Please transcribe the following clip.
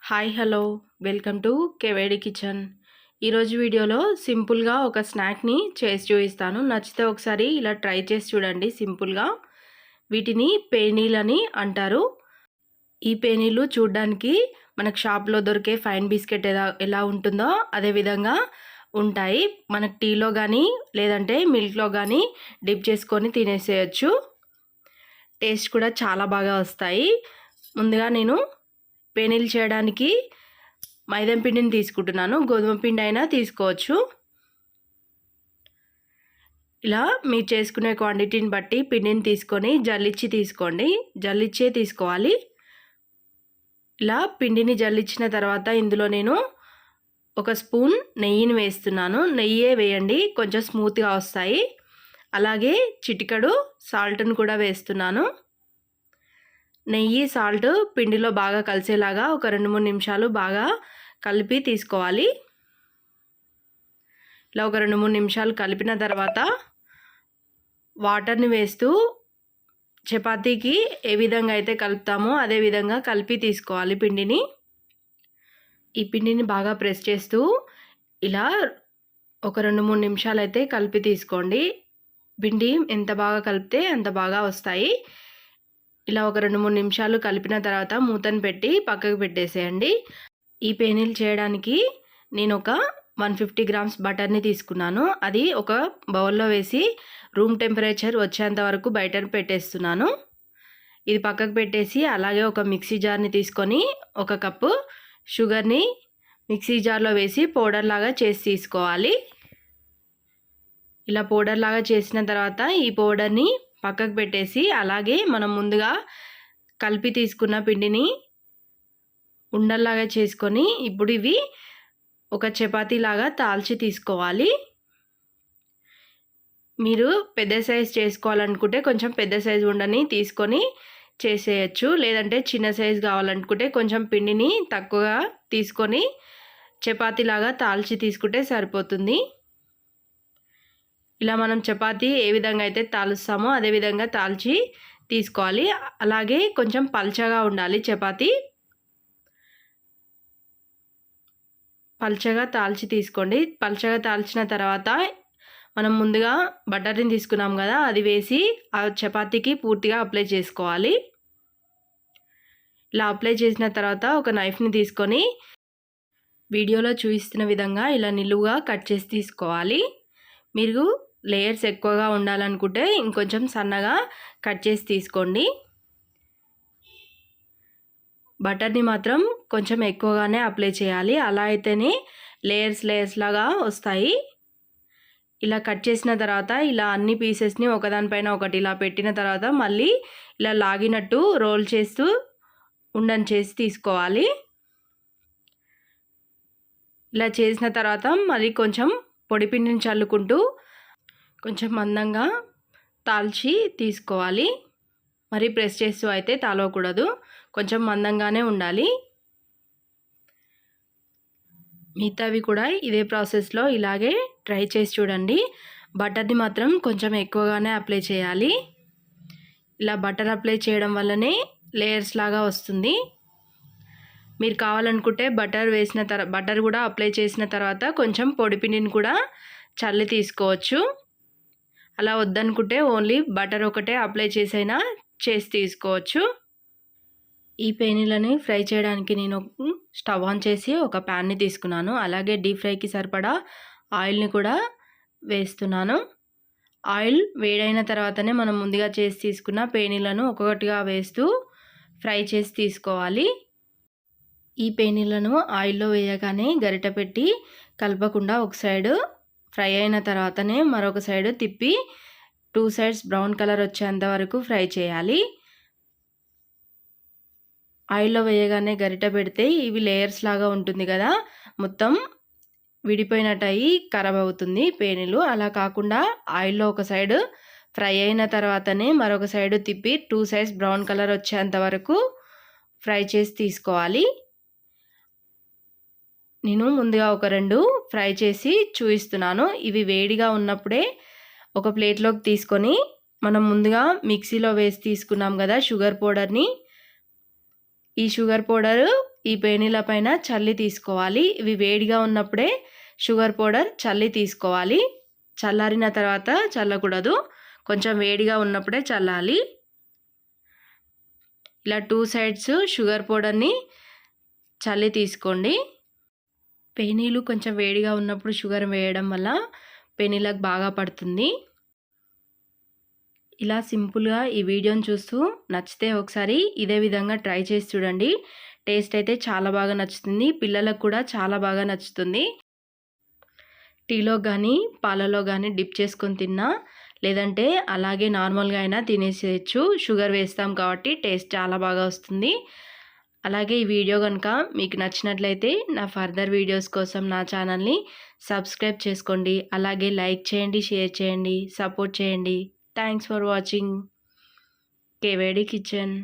Hi hello welcome to కేవేడి kitchen. ఈరోజు వీడియోలో సింపుల్గా ఒక స్నాక్ని చేసి చూపిస్తాను. నచ్చితే ఒకసారి ఇలా ట్రై చేసి చూడండి. సింపుల్గా వీటిని పేనీలని అంటారు. ఈ పేనీలు చూడ్డానికి మనకు షాప్లో దొరికే ఫైన్ బిస్కెట్ ఎలా ఉంటుందో అదే విధంగా ఉంటాయి. మనకు టీలో కానీ లేదంటే మిల్క్లో కానీ డిప్ చేసుకొని తినేసేయచ్చు. టేస్ట్ కూడా చాలా బాగా వస్తాయి. ముందుగా నేను పేనీలు చేయడానికి మైదా పిండిని తీసుకుంటున్నాను. గోధుమ పిండి అయినా తీసుకోవచ్చు. ఇలా మీరు చేసుకునే క్వాంటిటీని బట్టి పిండిని తీసుకొని జల్లిచ్చి తీసుకోండి. జల్లిచ్చే తీసుకోవాలి. ఇలా పిండిని జల్లించిన తర్వాత ఇందులో నేను ఒక స్పూన్ నెయ్యిని వేస్తున్నాను. నెయ్యే వేయండి, కొంచెం స్మూత్గా వస్తాయి. అలాగే చిటికెడు సాల్ట్ను కూడా వేస్తున్నాను. నెయ్యి సాల్ట్ పిండిలో బాగా కలిసేలాగా ఒక 2-3 నిమిషాలు బాగా కలిపి తీసుకోవాలి. ఇలా ఒక 2-3 నిమిషాలు కలిపిన తర్వాత వాటర్ని వేస్తూ చపాతీకి ఏ విధంగా అయితే కలుపుతామో అదే విధంగా కలిపి తీసుకోవాలి పిండిని. ఈ పిండిని బాగా ప్రెస్ చేస్తూ ఇలా ఒక 2-3 నిమిషాలు అయితే కలిపి తీసుకోండి. పిండి ఎంత బాగా కలిపితే అంత బాగా వస్తాయి. ఇలా ఒక 2-3 నిమిషాలు కలిపిన తర్వాత మూతను పెట్టి పక్కకు పెట్టేసేయండి. ఈ పేనీలు చేయడానికి నేను ఒక 150 గ్రామ్స్ బటర్ని తీసుకున్నాను. అది ఒక బౌల్లో వేసి రూమ్ టెంపరేచర్ వచ్చేంత వరకు బయట పెట్టేస్తున్నాను. ఇది పక్కకు పెట్టేసి అలాగే ఒక మిక్సీ జార్ని తీసుకొని ఒక కప్పు షుగర్ని మిక్సీ జార్లో వేసి పౌడర్ లాగా చేసి తీసుకోవాలి. ఇలా పౌడర్ లాగా చేసిన తర్వాత ఈ పౌడర్ని పక్కకు పెట్టేసి అలాగే మనం ముందుగా కలిపి తీసుకున్న పిండిని ఉండల్లాగా చేసుకొని ఇప్పుడు ఇవి ఒక చపాతీ లాగా తాల్చి తీసుకోవాలి. మీరు పెద్ద సైజు చేసుకోవాలనుకుంటే కొంచెం పెద్ద సైజు ఉండని తీసుకొని చేసేయచ్చు. లేదంటే చిన్న సైజు కావాలనుకుంటే కొంచెం పిండిని తక్కువగా తీసుకొని చపాతీ లాగా తాల్చి తీసుకుంటే సరిపోతుంది. ఇలా మనం చపాతీ ఏ విధంగా అయితే తాలుస్తామో అదే విధంగా తాల్చి తీసుకోవాలి. అలాగే కొంచెం పల్చగా ఉండాలి చపాతీ. పల్చగా తాల్చి తీసుకోండి. పల్చగా తాల్చిన తర్వాత మనం ముందుగా బటర్ని తీసుకున్నాం కదా, అది వేసి ఆ చపాతీకి పూర్తిగా అప్లై చేసుకోవాలి. ఇలా అప్లై చేసిన తర్వాత ఒక నైఫ్ని తీసుకొని వీడియోలో చూపిస్తున్న విధంగా ఇలా నిలువుగా కట్ చేసి తీసుకోవాలి. మీరు లేయర్స్ ఎక్కువగా ఉండాలనుకుంటే ఇంకొంచెం సన్నగా కట్ చేసి తీసుకోండి. బటర్ని మాత్రం కొంచెం ఎక్కువగానే అప్లై చేయాలి. అలా అయితేనే లేయర్స్ లాగా వస్తాయి. ఇలా కట్ చేసిన తర్వాత ఇలా అన్ని పీసెస్ని ఒకదానిపైన ఒకటి ఇలా పెట్టిన తర్వాత మళ్ళీ ఇలా లాగినట్టు రోల్ చేస్తూ ఉండని చేసి తీసుకోవాలి. ఇలా చేసిన తర్వాత మళ్ళీ కొంచెం పొడి పిండిని చల్లుకుంటూ కొంచెం మందంగా తాల్చి తీసుకోవాలి. మరి ప్రెస్ చేస్తూ అయితే తాలవకూడదు, కొంచెం మందంగానే ఉండాలి. మిగతావి కూడా ఇదే ప్రాసెస్లో ఇలాగే ట్రై చేసి చూడండి. బటర్ని మాత్రం కొంచెం ఎక్కువగానే అప్లై చేయాలి. ఇలా బటర్ అప్లై చేయడం వల్లనే లేయర్స్ లాగా వస్తుంది. మీరు కావాలనుకుంటే బటర్ కూడా అప్లై చేసిన తర్వాత కొంచెం పొడిపిండిని కూడా చల్లి తీసుకోవచ్చు. అలా వద్దనుకుంటే ఓన్లీ బటర్ ఒకటే అప్లై చేసైనా చేసి తీసుకోవచ్చు. ఈ పేనీలని ఫ్రై చేయడానికి నేను స్టవ్ ఆన్ చేసి ఒక ప్యాన్ని తీసుకున్నాను. అలాగే డీప్ ఫ్రైకి సరిపడా ఆయిల్ని కూడా వేస్తున్నాను. ఆయిల్ వేడైన తర్వాతనే మనం ముందుగా చేసి తీసుకున్న పేనీలను ఒక్కొక్కటిగా వేస్తూ ఫ్రై చేసి తీసుకోవాలి. ఈ పేనీలను ఆయిల్లో వేయగానే గరిటె పెట్టి కలపకుండా ఒక సైడు ఫ్రై అయిన తర్వాతనే మరొక సైడు తిప్పి 2 సైడ్స్ బ్రౌన్ కలర్ వచ్చేంత వరకు ఫ్రై చేయాలి. ఆయిల్లో వేయగానే గరిటె పెడితే ఇవి లేయర్స్ లాగా ఉంటుంది కదా, మొత్తం విడిపోయినట్టు అయ్యి ఖరాబ్ అవుతుంది పేనీలు. అలా కాకుండా ఆయిల్లో ఒక సైడు ఫ్రై అయిన తర్వాతనే మరొక సైడు తిప్పి 2 సైడ్స్ బ్రౌన్ కలర్ వచ్చేంత వరకు ఫ్రై చేసి తీసుకోవాలి. నేను ముందుగా ఒక 2 ఫ్రై చేసి చూపిస్తున్నాను. ఇవి వేడిగా ఉన్నప్పుడే ఒక ప్లేట్లోకి తీసుకొని మనం ముందుగా మిక్సీలో వేసి తీసుకున్నాం కదా షుగర్ పౌడర్ని, ఈ షుగర్ పౌడర్ ఈ పేనీల పైన చల్లి తీసుకోవాలి. ఇవి వేడిగా ఉన్నప్పుడే షుగర్ పౌడర్ చల్లి తీసుకోవాలి. చల్లారిన తర్వాత చల్లకూడదు, కొంచెం వేడిగా ఉన్నప్పుడే చల్లాలి. ఇలా 2 సైడ్స్ షుగర్ పౌడర్ని చల్లి తీసుకోండి. పేనీలు కొంచెం వేడిగా ఉన్నప్పుడు షుగర్ వేయడం వల్ల పేనీలకు బాగా పడుతుంది. ఇలా సింపుల్గా ఈ వీడియోని చూస్తూ నచ్చితే ఒకసారి ఇదే విధంగా ట్రై చేసి చూడండి. టేస్ట్ అయితే చాలా బాగా నచ్చుతుంది, పిల్లలకు కూడా చాలా బాగా నచ్చుతుంది. టీలో కానీ పాలలో కానీ డిప్ చేసుకొని తిన్నా, లేదంటే అలాగే నార్మల్గా అయినా తినేసేయచ్చు. షుగర్ వేస్తాం కాబట్టి టేస్ట్ చాలా బాగా వస్తుంది. అలాగే ఈ వీడియో కనుక మీకు నచ్చినట్లయితే నా ఫర్దర్ వీడియోస్ కోసం నా ఛానల్ని సబ్స్క్రైబ్ చేసుకోండి. అలాగే లైక్ చేయండి, షేర్ చేయండి, సపోర్ట్ చేయండి. థ్యాంక్స్ ఫర్ వాచింగ్ కేవేడి కిచెన్.